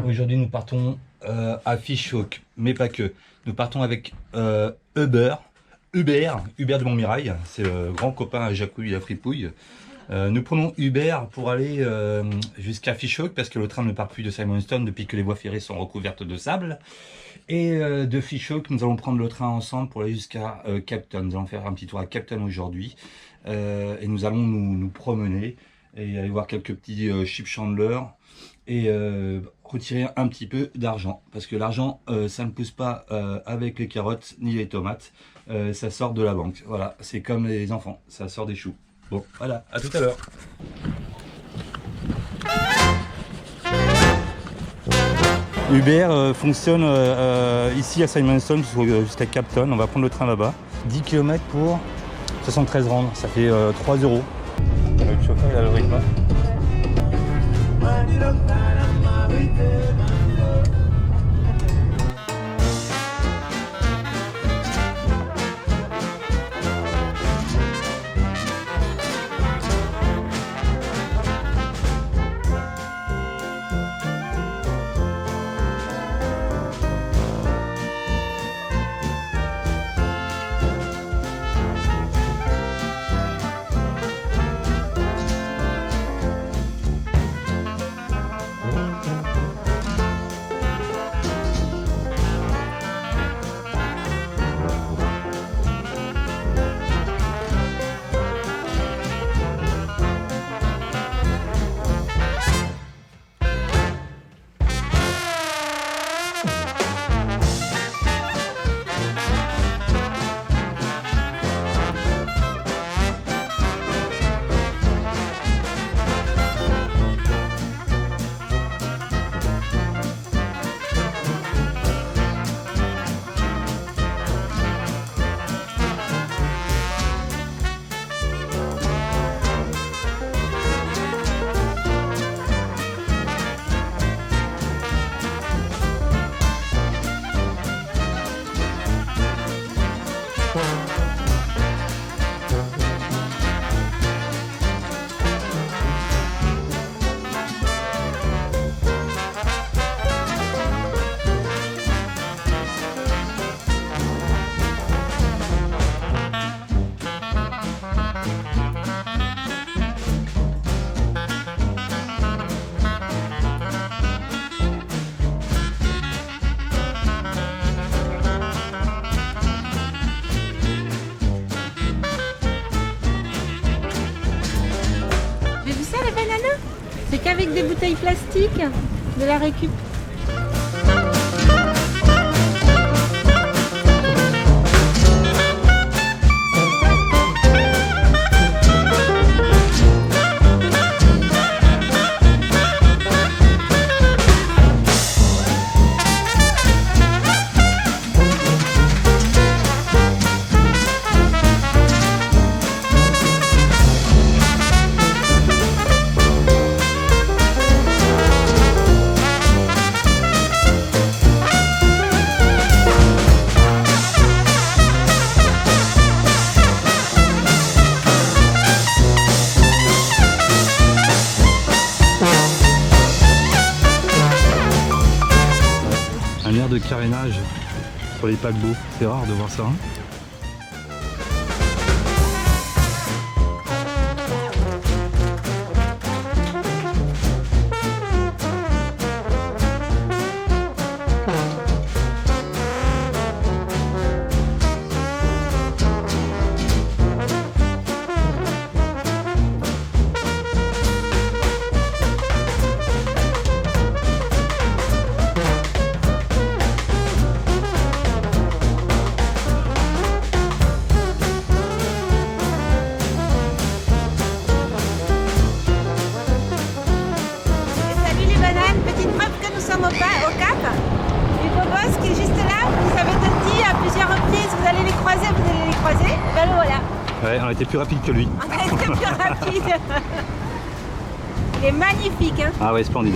Aujourd'hui, nous partons à Fichocq, mais pas que. Nous partons avec Hubert de Montmirail. C'est le grand copain à Jacouille et à Fripouille. Nous prenons Hubert pour aller jusqu'à Fichocq parce que le train ne part plus de Simonstone depuis que les voies ferrées sont recouvertes de sable. Et de Fichocq, nous allons prendre le train ensemble pour aller jusqu'à Capton. Nous allons faire un petit tour à Capton aujourd'hui. Et nous allons nous promener et aller voir quelques petits chip chandlers et retirer un petit peu d'argent. Parce que l'argent, ça ne pousse pas avec les carottes ni les tomates. Ça sort de la banque. Voilà, c'est comme les enfants, ça sort des choux. Bon, voilà, à tout à l'heure. Uber fonctionne ici à Simonstone jusqu'à Capton. On va prendre le train là-bas. 10 km pour 73 rand, ça fait 3 €. Le chauffeur il a le rythme. C'est qu'avec des bouteilles plastiques, de la récup. Un air de carénage sur les paquebots, c'est rare de voir ça. Hein. Au Cap, et Bobos qui est juste là, vous avez dit à plusieurs reprises, vous allez les croiser, ben le voilà. Ouais, on a été plus rapide que lui. On a été plus rapide. Il est magnifique, hein. Ah ouais, splendide.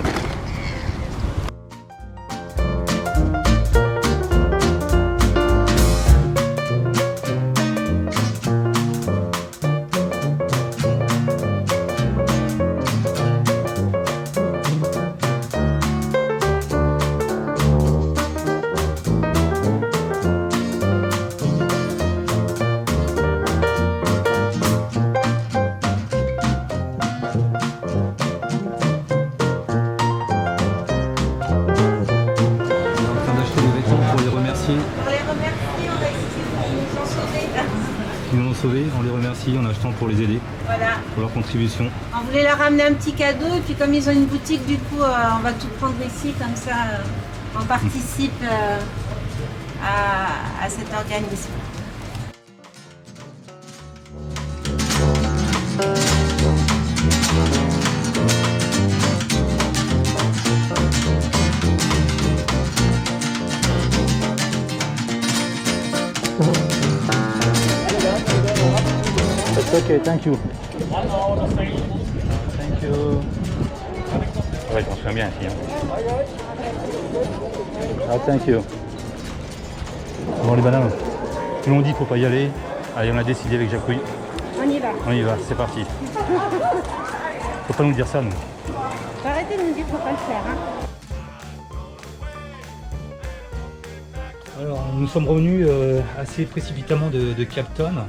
qui nous ont sauvés, on les remercie en achetant pour les aider, Voilà. pour leur contribution. On voulait leur ramener un petit cadeau et puis comme ils ont une boutique, du coup, on va tout prendre ici, comme ça, on participe à cet organisme. It's okay, thank you. Thank you. Ouais, je m'en souviens bien ici. Hein. Ah, thank you. Bon, les bananes. Ils l'ont dit, faut pas y aller. Allez, on a décidé avec Jacouille. On y va. On y va, c'est parti. Faut pas nous dire ça, nous. Faut arrêter de nous dire qu'il faut pas le faire. Hein. Alors, nous sommes revenus assez précipitamment de Cape Town.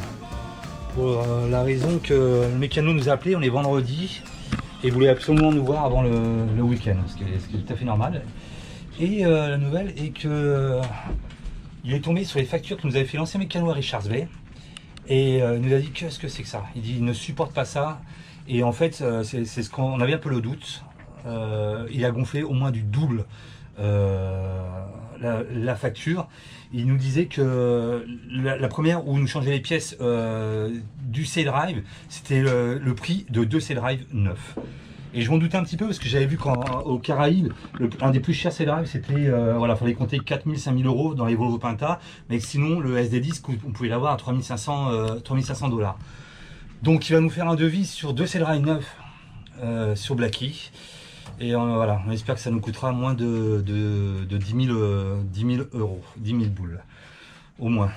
Pour la raison que le mécano nous a appelé, on est vendredi et voulait absolument nous voir avant le week-end, ce qui est tout à fait normal. Et la nouvelle est que il est tombé sur les factures que nous avait fait l'ancien mécano à Richards Bay et il nous a dit qu'est-ce que c'est que ça. Il dit il ne supporte pas ça et en fait c'est ce qu'on avait un peu le doute. Il a gonflé au moins du double la facture. Il nous disait que la première où nous changeait les pièces du C-Drive, c'était le prix de 2 C-Drive neufs. Et je m'en doutais un petit peu parce que j'avais vu qu'au Caraïbes, un des plus chers C-Drive, c'était, voilà, fallait compter 4 000, 5 000 euros dans les Volvo Penta, mais sinon le SD10, on pouvait l'avoir à 3 500 $. Donc il va nous faire un devis sur 2 C-Drive neufs sur Blacky. Et voilà, on espère que ça nous coûtera moins de 10 000 euros, 10 000 boules, au moins.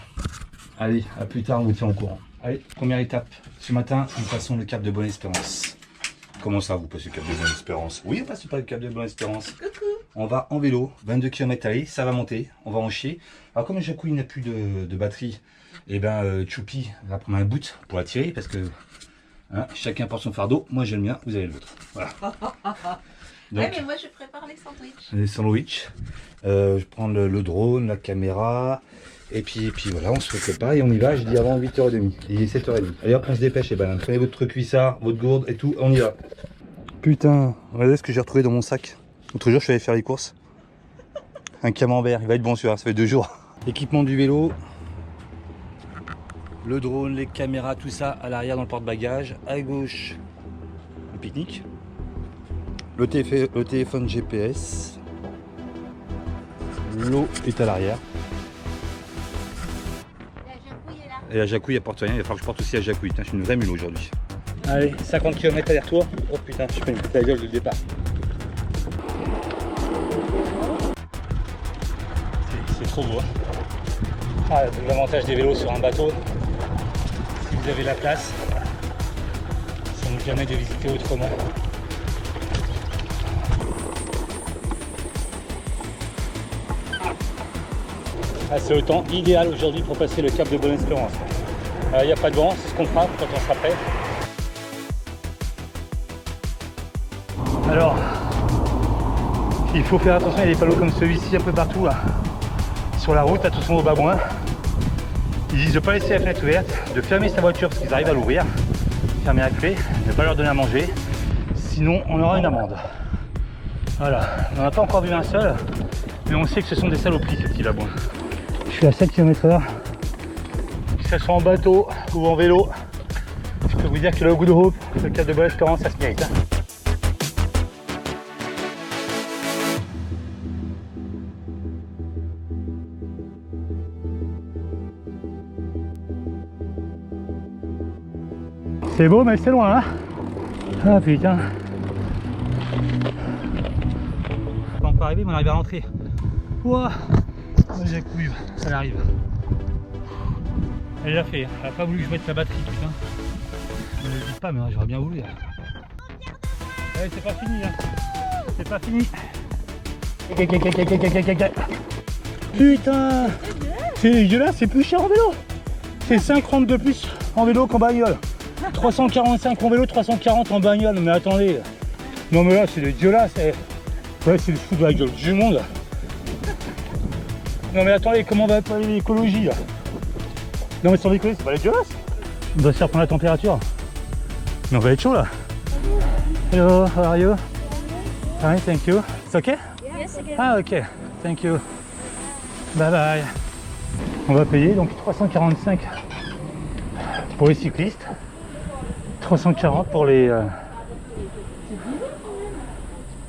Allez, à plus tard, on vous tient au courant. Allez, première étape. Ce matin, nous passons le cap de Bonne-Espérance. Comment ça, vous passez le cap de Bonne-Espérance? Oui, on passe pas le cap de Bonne-Espérance. Coucou. On va en vélo, 22 km allez, ça va monter, on va en chier. Alors comme Jacouille n'a plus de batterie, et ben Choupi va prendre un boot pour la tirer, parce que hein, chacun porte son fardeau. Moi j'ai le mien, vous avez le vôtre. Voilà. Donc, ouais, mais moi je prépare les sandwichs. Les sandwichs. Je prends le drone, la caméra. Et puis voilà, on se prépare et on y va. Je dis avant 8h30. Il est 7h30. Allez hop, on se dépêche les bananes. Prenez votre cuissard, votre gourde et tout. On y va. Putain, regardez ce que j'ai retrouvé dans mon sac. L'autre jour, je suis allé faire les courses. Un camembert. Il va être bon celui-là. Ça fait 2 jours. Équipement du vélo. Le drone, les caméras, tout ça à l'arrière dans le porte-bagages. À gauche, le pique-nique. Le téléphone GPS. L'eau est à l'arrière. Et la Jacouille elle porte rien, il va falloir que je porte aussi la Jacouille. Je suis une vraie mule aujourd'hui. Allez, 50 km aller-retour. Oh putain, je fais une la gueule du départ. C'est trop beau. Hein. Ah, l'avantage des vélos sur un bateau, si vous avez la place, ça nous permet de visiter autrement. Ah, c'est le temps idéal aujourd'hui pour passer le cap de Bonne-Espérance. Il n'y a pas de vent, c'est ce qu'on fera quand on sera prêt. Alors, il faut faire attention, il y a des panneaux comme celui-ci un peu partout là. Sur la route, attention aux babouins. Ils disent de ne pas laisser la fenêtre ouverte, de fermer sa voiture parce qu'ils arrivent à l'ouvrir, fermer la clé, ne pas leur donner à manger, sinon on aura une amende. Voilà, on n'en a pas encore vu un seul, mais on sait que ce sont des saloperies ces petits babouins. Je suis à 7 km/h, que ce soit en bateau ou en vélo, je peux vous dire que le Good Hope, le cap de Bonne-Espérance, ça se mérite. Hein. C'est beau mais c'est loin hein. Ah putain. Pas encore arrivé mais on arrive à rentrer. Ouah. Jacouille, ça arrive. Elle l'a fait, elle a pas voulu que je mette la batterie putain. Ne le dites pas mais j'aurais bien voulu. Allez c'est pas fini hein. C'est pas fini. Putain. C'est dégueulasse, c'est plus cher en vélo. C'est 50 de plus en vélo qu'en bagnole. 345 en vélo, 340 en bagnole, mais attendez. Non mais là c'est dégueulasse. Ouais c'est le fou de la gueule du monde. Non mais attendez, comment va pas l'écologie là? Non mais sans déconner, c'est pas dégueulasse. On doit se faire prendre la température. Mais on va être chaud là. Hello, how are you? Fine, thank you. It's okay? Yes, again. Ah ok, thank you. Bye bye. On va payer donc 345 pour les cyclistes, 340 pour les...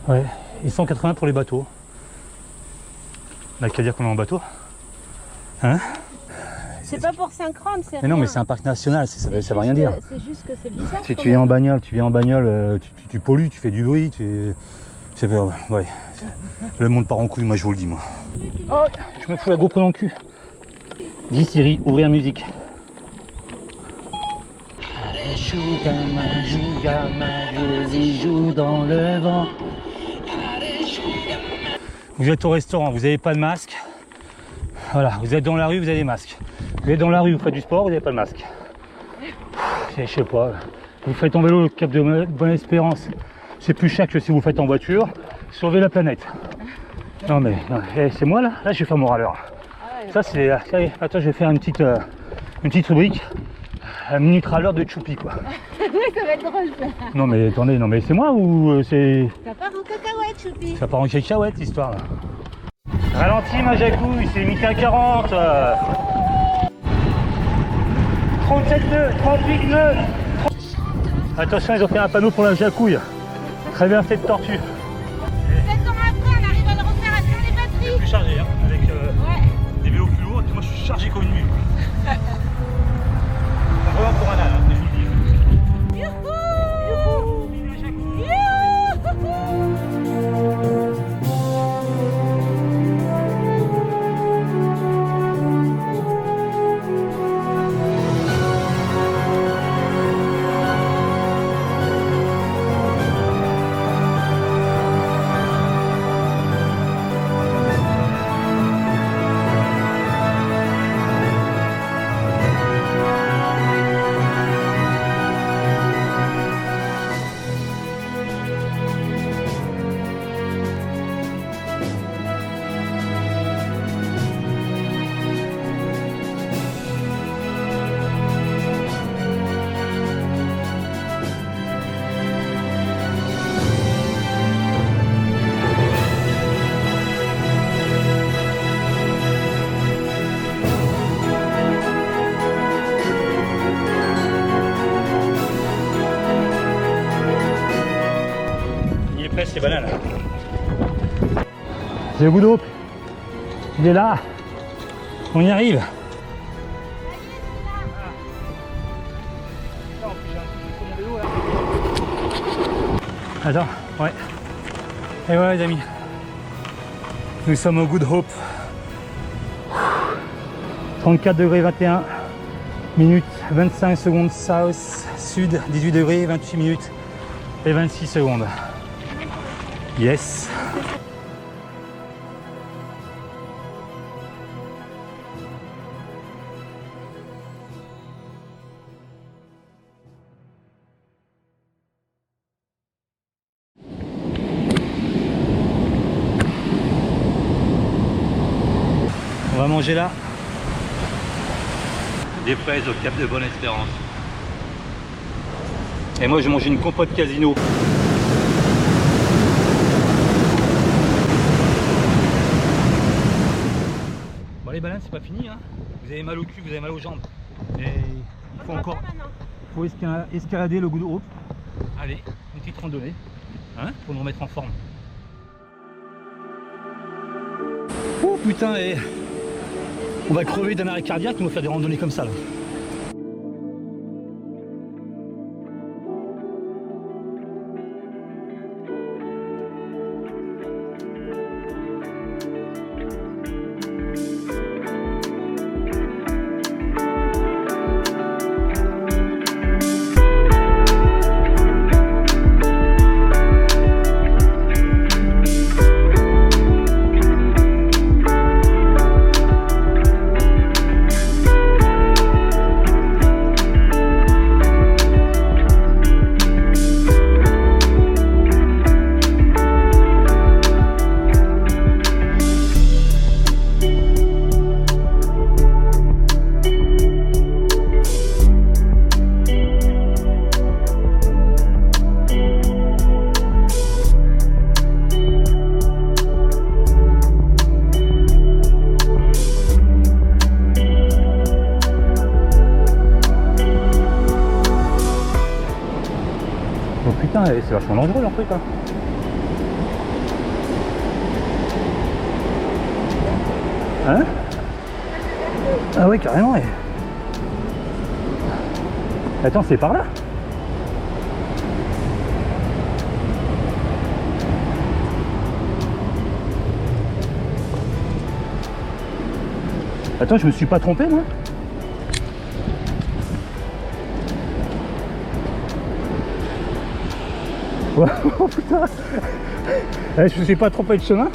Ouais, et 180 pour les bateaux. On n'a qu'à dire qu'on est en bateau. Hein? C'est pas pour 50, c'est Mais non, rien. mais c'est un parc national, ça veut rien dire. C'est juste que c'est bizarre. Si tu viens en bagnole, tu pollues, tu fais du bruit, ouais. Le monde part en couille, moi je vous le dis moi. Oh, je me fous la GoPro dans le cul. Dis Siri, ouvrir musique. Allez, joue dans le vent. Vous êtes au restaurant, vous n'avez pas de masque. Voilà, vous êtes dans la rue, vous avez des masques. Vous êtes dans la rue, vous faites du sport, vous n'avez pas de masque. Je sais pas, vous faites en vélo le Cap de Bonne-Espérance, c'est plus cher que si vous faites en voiture. Sauvez la planète. Non mais, c'est moi là, je vais faire mon râleur. Ça c'est, attends, je vais faire une petite rubrique, un minute râleur de Choupi quoi. Oui, ça va être drôle ça. Non mais attendez, non mais c'est moi ou c'est... Ça part en cacahuète, Choupi. Ça part en cacahuète cette histoire là. Ralenti ma jacouille, c'est limité à 40. 37 nœuds, 38 nœuds. Attention, ils ont fait un panneau pour la jacouille. Très bien cette tortue. 7 ans après, on arrive à le refaire avec les batteries. Plus chargé, hein, avec Ouais. des vélos plus lourds. Et puis moi je suis chargé comme une mule. Vraiment pour un âne, hein, je vous le dis. Youhou! Vive la jacouille. Les bananes. C'est le bout d'eau. Il est là. On y arrive. Attends, ouais. Et voilà les amis. Nous sommes au Good Hope. 34 degrés 21 minutes 25 secondes south sud, 18 degrés 28 minutes et 26 secondes. Yes. On va manger là. Des fraises au Cap de Bonne-Espérance. Et moi je mange une compote casino. Les bananes c'est pas fini hein. Vous avez mal au cul, vous avez mal aux jambes. Et il faut encore escalader le Good Hope. Allez, une petite randonnée hein, pour nous remettre en forme. Oh putain, et on va crever d'un arrêt cardiaque, on va faire des randonnées comme ça là. putain, c'est vachement dangereux leur truc là. Hein? Ah ouais, carrément, ouais. Attends, c'est par là? Attends, je me suis pas trompé, moi? Oh putain! Je me suis pas trompé de chemin?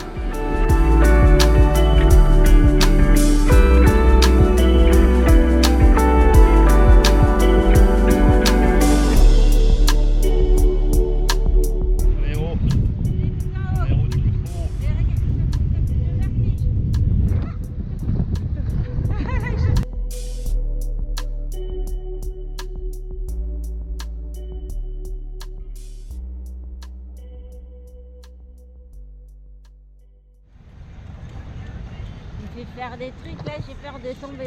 Je vais faire des trucs là, j'ai peur de tomber.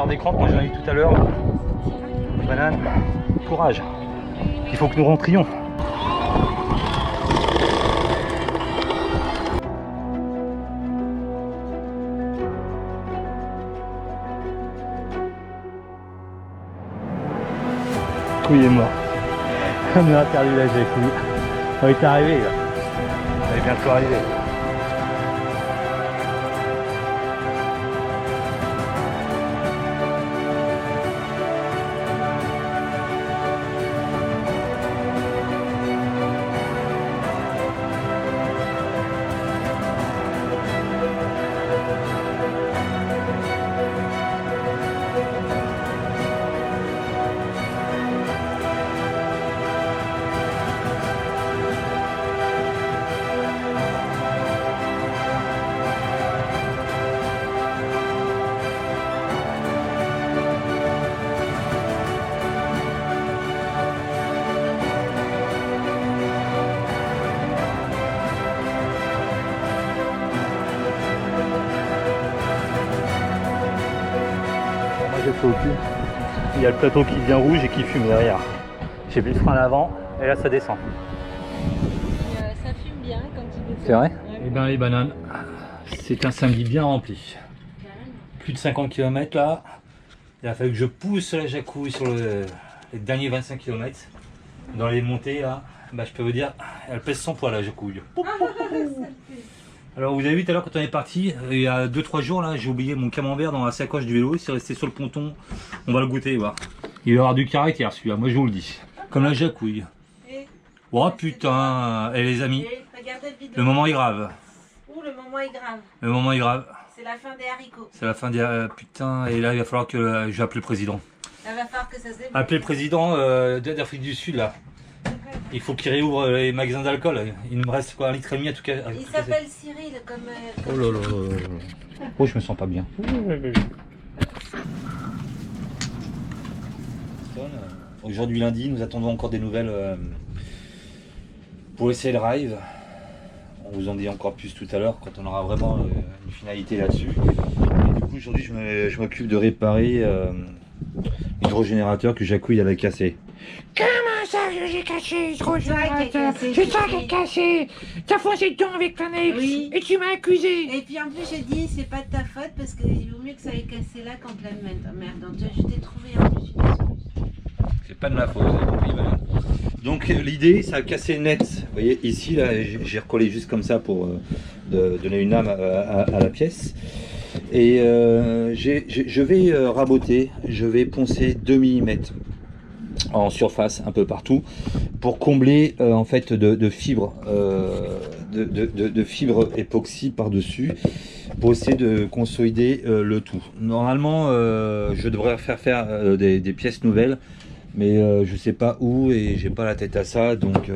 Des crampes, moi j'en ai eu tout à l'heure. Banane, courage. Il faut que nous rentrions. Couille est mort. On a perdu la Jacouille. On est arrivé là. On est bientôt arrivé. Au cul. Il y a le plateau qui devient rouge et qui fume derrière. J'ai mis le frein à l'avant et là ça descend. Ça fume bien quand il descend. C'est vrai? Et bien les bananes, c'est un samedi bien rempli. Plus de 50 km là. Il a fallu que je pousse la Jacouille sur les derniers 25 km. Dans les montées là, bah, je peux vous dire, elle pèse 100 poids la Jacouille. Alors vous avez vu tout à l'heure quand on est parti, il y a 2-3 jours là, j'ai oublié mon camembert dans la sacoche du vélo, c'est resté sur le ponton, on va le goûter, voir. Il va y avoir du caractère celui-là, moi je vous le dis. Comme la Jacouille. Oh putain, et les amis, le moment est grave. Ouh, le moment est grave. Le moment est grave. C'est la fin des haricots. C'est la fin des... putain, et là il va falloir que je vais appeler le président. Il va falloir que ça se débloque. Appeler le président d'Afrique du Sud là. Il faut qu'il réouvre les magasins d'alcool. Il me reste quoi, 1,5 litre à tout cas. Il s'appelle Cyril comme... Oh là là là. Oh, je me sens pas bien. Aujourd'hui lundi, nous attendons encore des nouvelles pour essayer le drive. On vous en dit encore plus tout à l'heure quand on aura vraiment une finalité là-dessus. Du coup aujourd'hui je m'occupe de réparer l'hydrogénérateur que Jacouille avait cassé. Comment ça, j'ai cassé l'hydrogénérateur? C'est toi qui as cassé. T'as foncé dedans avec ton ex et tu m'as accusé. Et puis en plus j'ai dit c'est pas de ta faute parce qu'il vaut mieux que ça ait cassé là qu'en pleine merde. Donc je t'ai trouvé en plus une excuse. C'est pas de ma faute, vous avez compris, voilà. Donc l'idée, ça a cassé net. Vous voyez, ici, là, j'ai recollé juste comme ça pour donner une âme à la pièce. Et je vais raboter, je vais poncer 2 mm en surface un peu partout pour combler en fait de fibres de fibres époxy par dessus pour essayer de consolider le tout. Normalement je devrais faire des pièces nouvelles, mais je sais pas où et j'ai pas la tête à ça, donc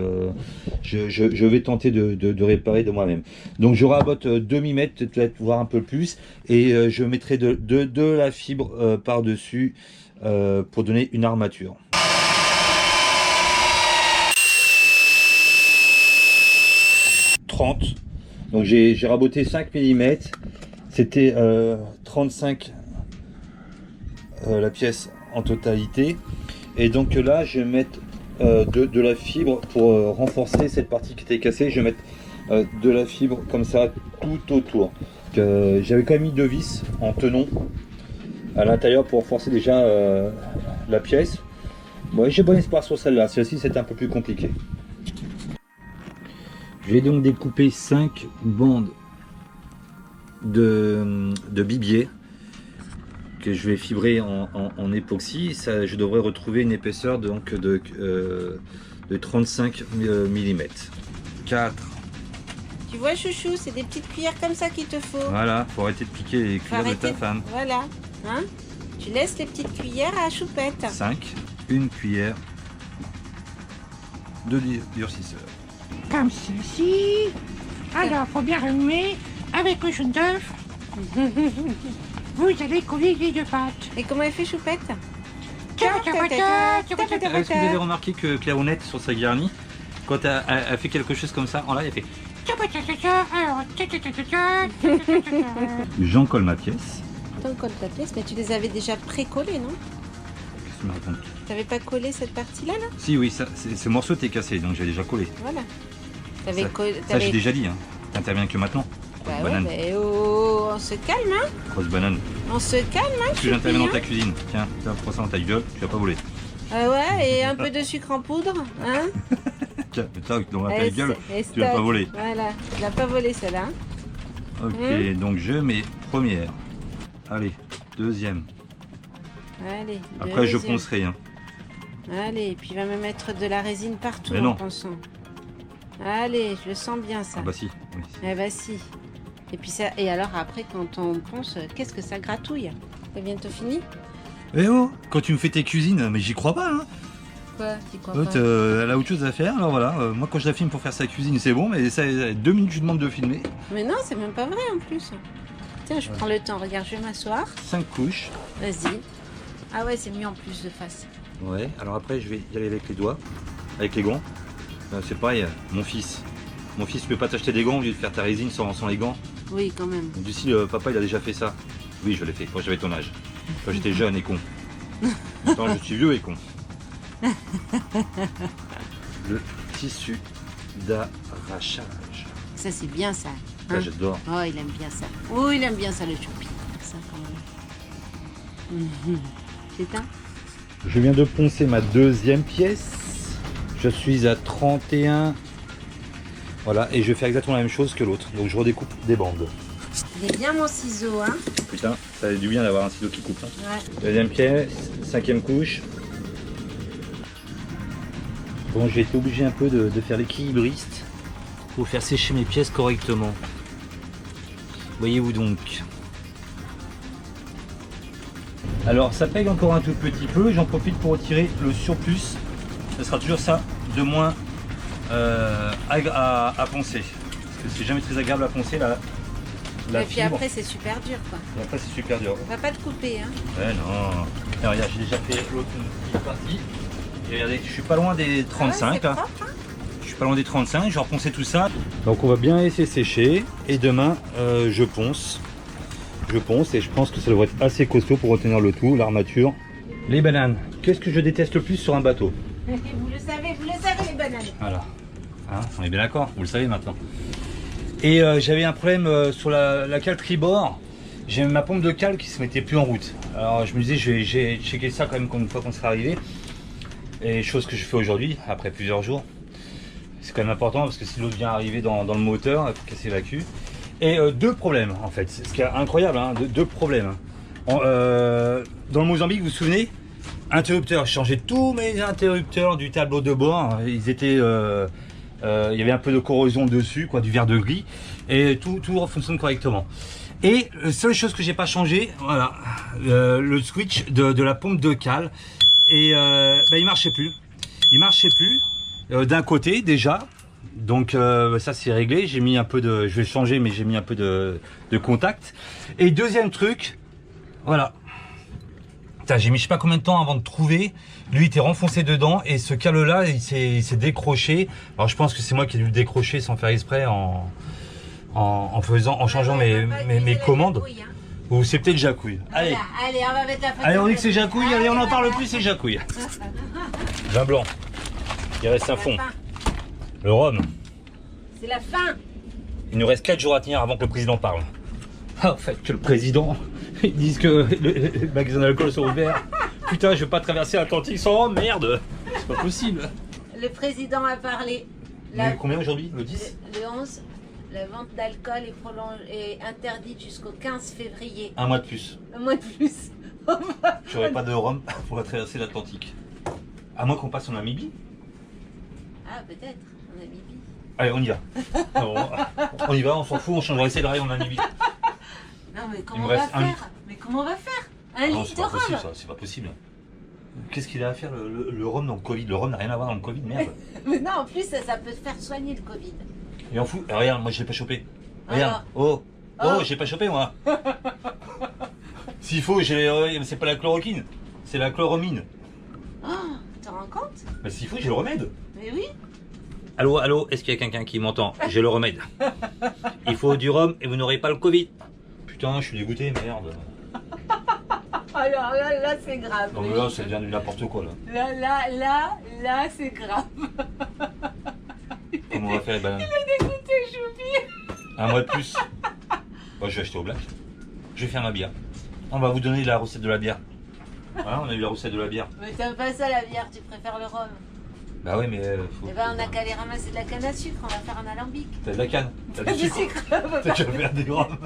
je vais tenter de réparer de moi-même. Donc je rabote 2 mm, peut-être voire un peu plus, et je mettrai de la fibre par dessus pour donner une armature. Donc j'ai raboté 5 mm, c'était 35 la pièce en totalité, et donc là je vais mettre de la fibre pour renforcer cette partie qui était cassée. Je vais mettre de la fibre comme ça tout autour. J'avais quand même mis 2 vis en tenon à l'intérieur pour renforcer déjà la pièce. Bon, j'ai bon espoir sur celle-là, celle-ci c'est un peu plus compliqué. Je vais donc découper 5 bandes de bibier que je vais fibrer en époxy. Ça, je devrais retrouver une épaisseur donc de 35 mm. 4. Tu vois, chouchou, c'est des petites cuillères comme ça qu'il te faut. Voilà, faut arrêter de piquer les cuillères de ta femme. Voilà, hein. Tu laisses les petites cuillères à Choupette. 5. Une cuillère de durcisseur. Comme ceci. Alors, faut bien remuer avec le jaune d'œuf. Vous allez coller les 2 pâtes. Et comment elle fait, Choupette? Est-ce que vous avez remarqué que Claironette, sur sa garnie, quand elle fait quelque chose comme ça, en live, elle fait... J'en colle ma pièce. T'en colles ta pièce, mais tu les avais déjà pré-collées, non? Qu'est-ce que tu me racontes? T'avais pas collé cette partie-là, là? Si, oui, ça, ce morceau t'est cassé, donc j'ai déjà collé. Voilà. T'avais Ça, collé... ça j'ai déjà dit, hein. T'interviens que maintenant. Bah Grosse ouais, banane. mais oh, on se calme, hein. Grosse banane. On se calme, hein, Parce que j'interviens dans Choupi, ta cuisine. Tiens, prends ça dans ta gueule, tu vas pas voler. hein. Ouais, et un peu de sucre en poudre, hein. Tiens, putain, dans ta Et gueule, et tu vas pas stop. voler. Voilà, tu l'as pas volé, celle-là. Hein. Ok, donc je mets première. Allez, deuxième. Allez, Après, je deuxième. poncerai. Hein. Allez, et puis il va me mettre de la résine partout Mais en non. ponçant. Allez, je le sens bien, ça. Ah bah si. Oui. Eh bah si. Et puis ça, et alors après, quand on ponce, qu'est-ce que ça gratouille? C'est bientôt fini? Eh oh, quand tu me fais tes cuisines, mais j'y crois pas. Hein. Quoi? Tu crois L'autre, pas? elle a autre chose à faire. Alors voilà, moi quand je la filme pour faire sa cuisine, c'est bon, mais ça, 2 minutes, je lui demande de filmer. Mais non, c'est même pas vrai en plus. Tiens, je prends le temps. Regarde, je vais m'asseoir. 5 couches. Vas-y. Ah ouais, c'est mieux en plus de face. Ouais, alors après, je vais y aller avec les doigts, avec les gants. C'est pareil, mon fils. Mon fils, tu peux pas t'acheter des gants au lieu de faire ta résine sans les gants. Oui, quand même. Du style, papa, il a déjà fait ça. Oui, je l'ai fait quand j'avais ton âge. Quand j'étais jeune et con. Maintenant, je suis vieux et con. Le tissu d'arrachage. Ça, c'est bien ça. Ça, Hein? j'adore. Oh, il aime bien ça. Oh, il aime bien ça, le choupi. Ça, quand même. C'est un. Je viens de poncer ma deuxième pièce. Je suis à 31. Voilà, et je vais faire exactement la même chose que l'autre. Donc je redécoupe des bandes. Il est bien mon ciseau, hein. Putain, ça a du bien d'avoir un ciseau qui coupe. Hein. Ouais. Deuxième pièce, 5e couche. Bon, j'ai été obligé un peu de faire l'équilibriste pour faire sécher mes pièces correctement. Voyez-vous donc. Alors ça pègue encore un tout petit peu, j'en profite pour retirer le surplus. Ce sera toujours ça, de moins à poncer. Parce que c'est jamais très agréable à poncer la Et puis fibre. après, c'est super dur, quoi. Et après c'est super dur. On va pas te couper, hein. Ouais non. Alors, regarde, j'ai déjà fait l'autre petite partie. Et regardez, je suis pas loin des 35 Ah ouais, c'est là. propre, hein. Je suis pas loin des 35, je vais reponcer tout ça. Donc on va bien laisser sécher et demain je ponce. Je ponce et je pense que ça devrait être assez costaud pour retenir le tout, l'armature. Les bananes, qu'est-ce que je déteste le plus sur un bateau? Vous le savez, les bananes. Voilà. Hein, on est bien d'accord, vous le savez maintenant. Et j'avais un problème sur la cale tribord. J'ai ma pompe de cale qui se mettait plus en route. Alors je me disais, j'ai checké ça quand même une fois qu'on sera arrivé. Et chose que je fais aujourd'hui, après plusieurs jours. C'est quand même important parce que si l'eau vient arriver dans le moteur, il faut qu'elle s'évacue. Et deux problèmes en fait, c'est ce qui est incroyable, hein, deux problèmes. Dans le Mozambique, vous vous souvenez, interrupteurs, j'ai changé tous mes interrupteurs du tableau de bord, ils étaient, il y avait un peu de corrosion dessus, quoi, du verre de gris, et tout fonctionne correctement. Et la seule chose que j'ai pas changé, voilà, le switch de la pompe de cale, et il marchait plus, d'un côté déjà. Donc ça c'est réglé, j'ai mis un peu de, je vais changer mais j'ai mis un peu de contact. Et deuxième truc, voilà, j'ai mis je sais pas combien de temps avant de trouver, lui il était renfoncé dedans et ce câble là il s'est décroché. Alors je pense que c'est moi qui ai dû le décrocher sans faire exprès en changeant mes commandes. Ou c'est peut-être Jacouille. Allez, on va mettre la photo. allez on dit que c'est Jacouille, allez on n'en parle plus, c'est Jacouille. Vin blanc, il reste un fond. Le rhum. C'est la fin. Il nous reste 4 jours à tenir avant que le président parle. Ah, en fait, que le président, ils disent que les magasins d'alcool sont ouverts. Putain, je vais pas traverser l'Atlantique sans rhum, merde. C'est pas possible. Le président a parlé. Mais combien aujourd'hui? Le 10? Le 11. La vente d'alcool est interdite jusqu'au 15 février. Un mois de plus. Un mois de plus. J'aurais pas de rhum pour traverser l'Atlantique. À moins qu'on passe en Namibie. Ah, peut-être. En Namibie. Allez, on y va. On y va, on s'en fout, on changera les rails en Namibie. Non, mais comment on va faire? Mais comment on va faire? Un litre de rhum? C'est pas possible. Qu'est-ce qu'il a à faire le rhum dans le Covid? Le rhum n'a rien à voir dans le Covid, merde. Mais non, en plus, ça peut te faire soigner le Covid. Et on fout. Regarde, moi je l'ai pas chopé. Regarde. Oh, j'ai pas chopé moi. S'il faut, c'est pas la chloroquine, c'est la chloromine. Oh, t'en rends compte? Mais s'il faut, j'ai le remède. Mais oui. Allô, est-ce qu'il y a quelqu'un qui m'entend? J'ai le remède. Il faut du rhum et vous n'aurez pas le Covid. Putain, je suis dégoûté, merde. Alors là, c'est grave. Non mais là, ça devient du n'importe quoi là. Là, c'est grave. Comment on va faire les bananes? Il est dégoûté, Choupi. Un mois de plus. Moi, je vais acheter au black. Je vais faire ma bière. On va vous donner la recette de la bière. Voilà, on a eu la recette de la bière. Mais t'aimes pas ça la bière, tu préfères le rhum. Bah oui, mais faut... Eh ben, on a qu'à aller ramasser de la canne à sucre, on va faire un alambic. T'as de la canne, t'as Du du sucre. sucre. T'as qu'à faire des rhums.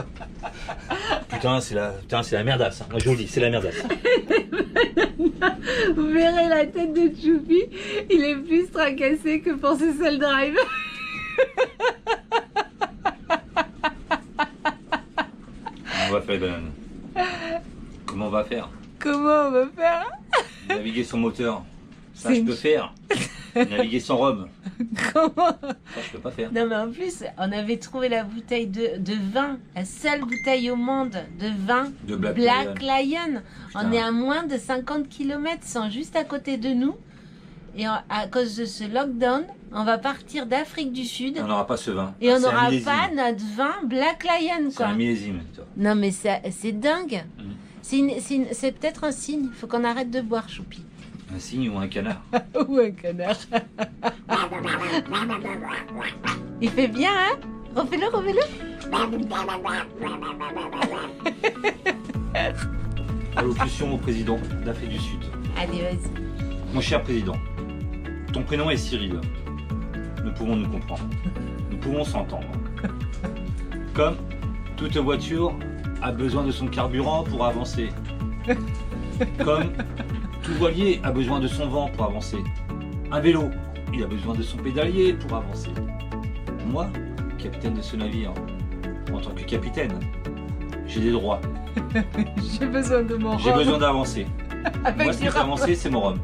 Putain, c'est la merdasse. Hein. Moi, je vous le dis, c'est la merdasse. Vous verrez la tête de Choupi, il est plus tracassé que pour ses seuls drive. Comment on va faire les bananes? Comment on va faire? Comment on va faire? Naviguer sans moteur. Ça, je peux faire. Naviguer sans rhum. Comment? Ça, je peux pas faire. Non mais en plus, on avait trouvé la bouteille de vin, la seule bouteille au monde de vin De Black Lion. On Putain. est à moins de 50 km, ils sont juste à côté de nous. Et à cause de ce lockdown, on va partir d'Afrique du Sud. On n'aura pas ce vin. Et on C'est un n'aura millésime. pas notre vin Black Lion, C'est quoi. un millésime. Toi. Non mais c'est dingue. Mhm. C'est peut-être un signe. Il faut qu'on arrête de boire, Choupi. Un cygne ou un canard. Ou un canard. Il fait bien, hein? Refais-le. Allocution au président d'Afrique du Sud. Allez, vas-y. Mon cher président, ton prénom est Cyril. Nous pouvons nous comprendre. Nous pouvons s'entendre. Comme toute voiture a besoin de son carburant pour avancer. Comme tout voilier a besoin de son vent pour avancer. Un vélo, il a besoin de son pédalier pour avancer. Moi, capitaine de ce navire, en tant que capitaine, j'ai des droits. J'ai besoin de mon J'ai besoin d'avancer. Avec Moi, ce qui fait avancer, c'est mon rhum.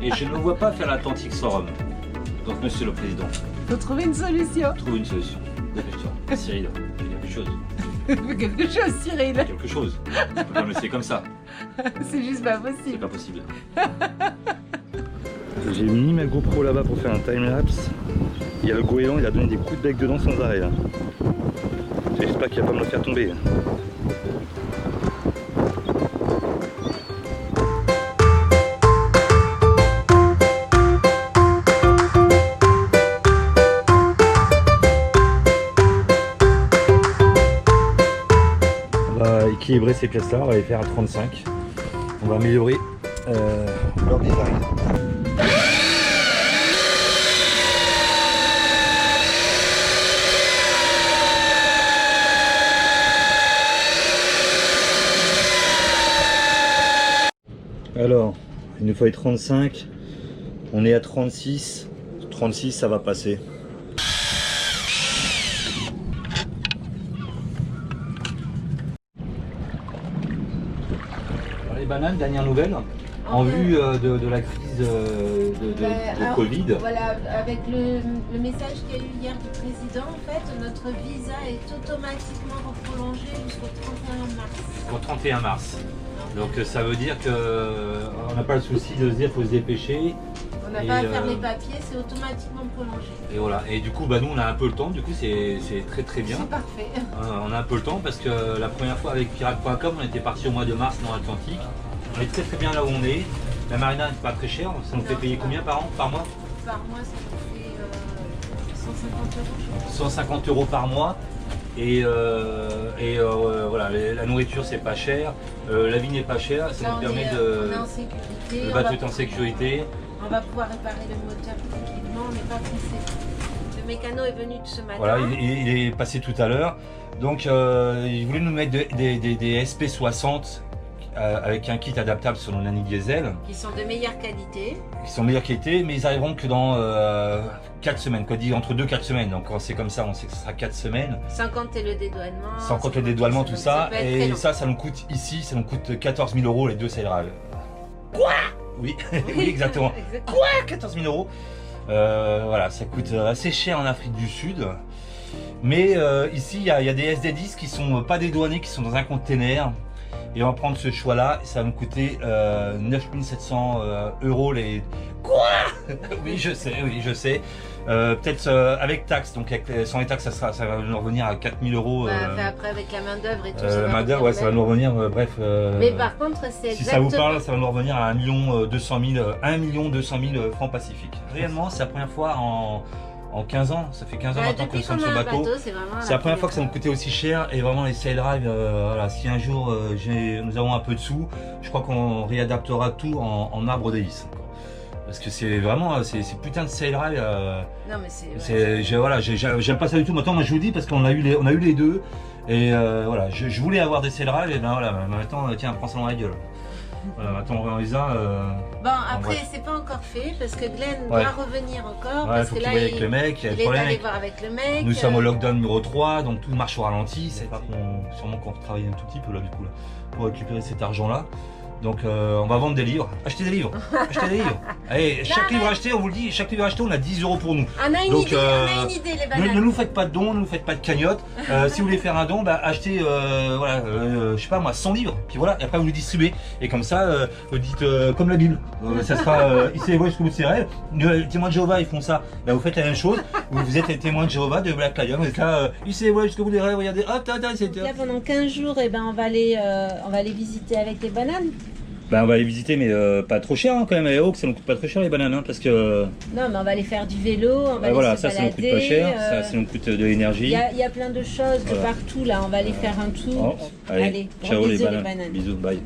Et je ne me vois pas faire l'Atlantique sans rhum. Donc, monsieur le président, Faut trouver une solution. trouve une solution. Dépêche-toi. Cyril, il y a quelque chose. Quelque chose, Cyril. Quelque chose. On peut pas me laisser comme ça. C'est juste pas C'est possible. pas possible. J'ai mis ma GoPro là-bas pour faire un time-lapse. Il y a le goéland, il a donné des coups de bec dedans sans arrêt. Là. J'espère qu'il va pas me le faire tomber. On va équilibrer ces pièces-là, on va les faire à 35. On va améliorer leur design. Alors, il nous fallait 35. On est à 36. 36, ça va passer. Alors, les bananes, dernière nouvelle, en vue de la crise de Covid. Voilà, avec le message qu'il y a eu hier du président, en fait, notre visa est automatiquement prolongé jusqu'au 31 mars. Jusqu'au 31 mars. Donc ça veut dire qu'on n'a pas le souci de se dire qu'il faut se dépêcher. On n'a pas à faire les papiers, c'est automatiquement prolongé. Et voilà. Et du coup, bah, nous on a un peu le temps, du coup c'est très très bien. C'est parfait. On a un peu le temps parce que la première fois avec Pirate.com, on était parti au mois de mars dans l'Atlantique. On est très très bien là où on est. La marina n'est pas très chère, ça nous fait payer combien par an, par mois? Par mois, ça nous fait 150 €, je crois. 150 € par mois. Et voilà, la nourriture c'est pas cher, la vie n'est pas chère, ça nous permet on est en sécurité. Le bateau est en sécurité. On va pouvoir réparer le moteur tranquillement, on n'est pas pressé. Le mécano est venu ce matin. Voilà, il est passé tout à l'heure. Donc il voulait nous mettre des SP60 avec un kit adaptable sur nos Nanny diesel. Qui sont de meilleure qualité. Ils sont de meilleure qualité, mais ils arriveront que dans 4 semaines. Quoi, dit entre 2 et 4 semaines. Donc quand c'est comme ça, on sait que ce sera 4 semaines. Sans compter le dédouanement. Sans compter le dédouanement, tout ça. peut être très Et long. ça nous coûte ici, ça nous coûte 14 000 € les deux Sail Drive. Quoi? Oui, oui, exactement. Quoi? 14 000 €. Voilà, ça coûte assez cher en Afrique du Sud. Mais ici, il y a des SD10 qui sont pas dédouanés, qui sont dans un container. Et on va prendre ce choix-là. Ça va nous coûter 9 700 € les... Quoi? Oui, je sais, oui, je sais. Peut-être avec taxes, donc sans les taxes, ça va nous revenir à 4 000 €. Après, avec la main-d'œuvre et tout La main-d'œuvre, ouais, ça va nous revenir, bref. Mais par contre, c'est si exactement. ça vous parle, ça va nous revenir à 1 200 000 francs pacifiques. Réellement, c'est la première fois en 15 ans, ça fait 15 ans maintenant que nous sommes sur le bateau. C'est la première fois que ça nous coûtait aussi cher et vraiment les Sail Drive, voilà, si un jour nous avons un peu de sous, je crois qu'on réadaptera tout en arbre d'hélice. Parce que c'est vraiment, c'est putain de Sail Drive. Non mais c'est. Voilà, j'aime pas ça du tout. Maintenant, moi je vous dis parce qu'on a eu les deux et voilà, je voulais avoir des Sail Drive et ben voilà, maintenant tiens, prends ça dans la gueule. Voilà, maintenant on les a. Bon après c'est pas encore fait parce que Glenn doit revenir encore Ouais, parce faut que qu'il là voie avec le mec, il est allé voir avec le mec. Nous sommes au lockdown numéro 3, donc tout marche au ralenti. C'est pas sûrement qu'on travaille un tout petit peu là du coup là, pour récupérer cet argent là. Donc on va vendre des livres, acheter des livres, acheter des livres. Allez, chaque livre acheté, on vous le dit, chaque livre acheté, on a 10 € pour nous. On a une idée, on a une idée les bananes. Ne nous faites pas de dons, ne nous faites pas de cagnotte. Si vous voulez faire un don, bah, achetez, voilà, je sais pas moi, 100 livres. Puis voilà, et après vous le distribuez. Et comme ça, vous dites comme la Bible. Ça sera ici les voix jusqu'au bout de ses rêves. Les témoins de Jéhovah, ils font ça. Bah, vous faites la même chose. Vous êtes les témoins de Jéhovah de Black Lion. Vous êtes là, ici les voix jusqu'au bout des rêves. Regardez, hop, c'est là pendant 15 jours, et ben on va aller visiter avec les bananes. Ben on va les visiter mais pas trop cher hein, quand même, oh, que ça ne coûte pas trop cher les bananes hein, parce que... Non mais on va aller faire du vélo, on va aller voilà, se ça balader. Ça nous coûte pas cher, ça nous coûte de l'énergie. Il y a plein de choses de partout là, on va aller faire un tour. Allez, ciao les bananes, bisous, bye.